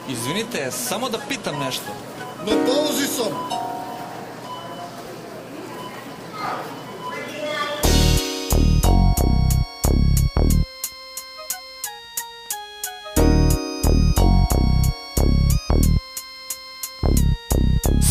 Izvinite, samo da pitam nešto. Na pauzi sam.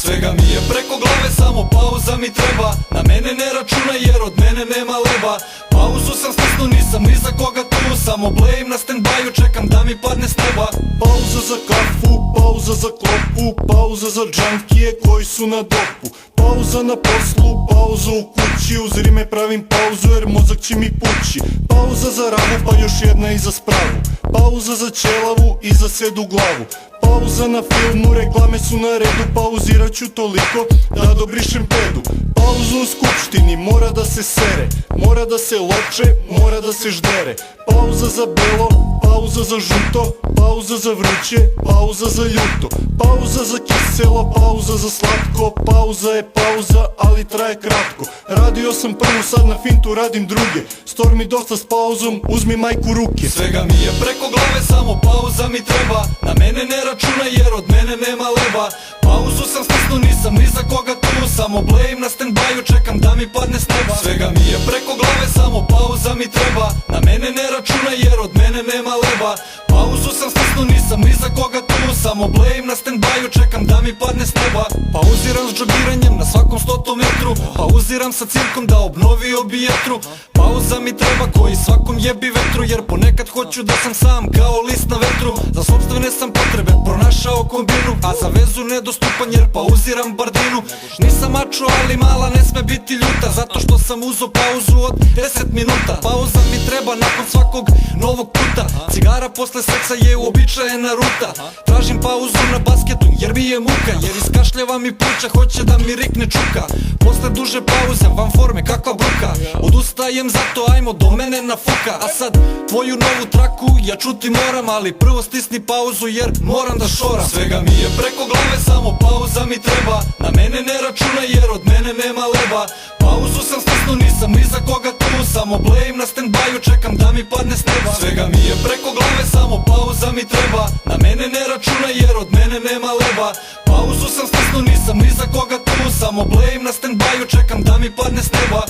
Svega mi je preko glave, samo pauza mi treba. Na mene ne računaj jer od mene nema leba. Pauzu sam stisnuo, nisam ni za koga tu. Samo blejim na stand-byu, čekam da mi padne s neba. Pauza za kafu, pauza za klopu, pauza za džankije koji su na dopu. Pauza na poslu, pauza u kući, uz rime pravim pauzu jer mozak će mi pući. Pauza za ravu, pa još jedna i za spravu. Pauza za ćelavu i za sedu glavu. Pauza na filmu, reklame su na redu. Pauzirat ću toliko da dobrišem pedu. Pauza u skupštini, mora da se sere, mora da se loče, mora da se ždere. Pauza za belo, pauza za žuto, pauza za vruće, pauza za ljuto. Pauza za kiselo, pauza za slatko. Pauza je pauza, ali traje kratko. Radio sam prvu, sad na fintu radim druge. Stormi dosta s pauzom, uzmi majku ruke. Svega mi je preko glave, samo pauza mi treba. Na mene ne računaj jer od mene nema leba. Pauzu sam stisnuo, nisam ni za koga tu. Samo blejim na stand-byu, čekam da mi padne s neba. Svega mi je preko glave, samo pauza mi treba. Na mene ne računaj jer od mene nema leba. Pauzu sam stisnuo, nisam ni za koga tu. Samo blejim na stand-byu, čekam da mi padne s neba. Pauziram s džogiranjem na svakom 100 metru. Pauziram sa cirkom da obnovio bi jetru. Pauza mi treba koji svakom jebi vetru. Jer ponekad hoću da sam sam kao list na vetru. Za sopstvene sam potrebe pronašao kombinu. A za vezu nedostupan jer pauziram bardinu. Nisam mačo ali mala ne sme biti ljuta. Zato što sam uzo pauzu od 10 minuta. Pauza mi treba nakon svakog novog puta. Cigara posle seksa je uobičajena ruta. Tražim pauzu na basketu jer mi je muka. Jer iskašljava mi pluća, hoće da mi rikne čuka. Posle duže pauze van forme kakva bruka. Odustajem zato ajmo do mene na fuka. A sad tvoju novu traku ja čuti moram. Ali prvo stisni pauzu jer moram da šoram. Svega mi je preko glave, samo pauza mi treba. Na mene ne računaj jer od mene nema leba. Pauzu sam stisnuo, nisam ni za koga tu. Samo blejim na stand-byu, čekam da mi padne s neba. Svega mi je preko glave, samo pauza mi treba. Na mene ne računaj jer od mene nema leba. Pauzu sam stisnuo, nisam ni za koga tu. Samo blejim na stand-byu, čekam da mi padne s neba.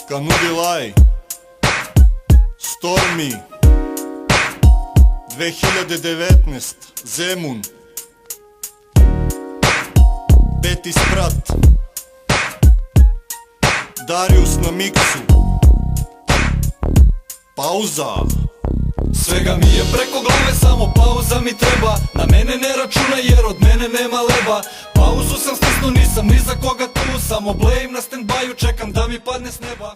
Kanudilaj, Stormi, 2019, Zemun, Peti sprat, Darius na miksu. Pauza. Svega mi je preko glave, samo pauza mi treba. Na mene ne računaj jer od mene nema leba. Pauzu sam stisnuo, nisam ni za koga tu. Samo blejim na stand-byu, čekam da mi padne s neba.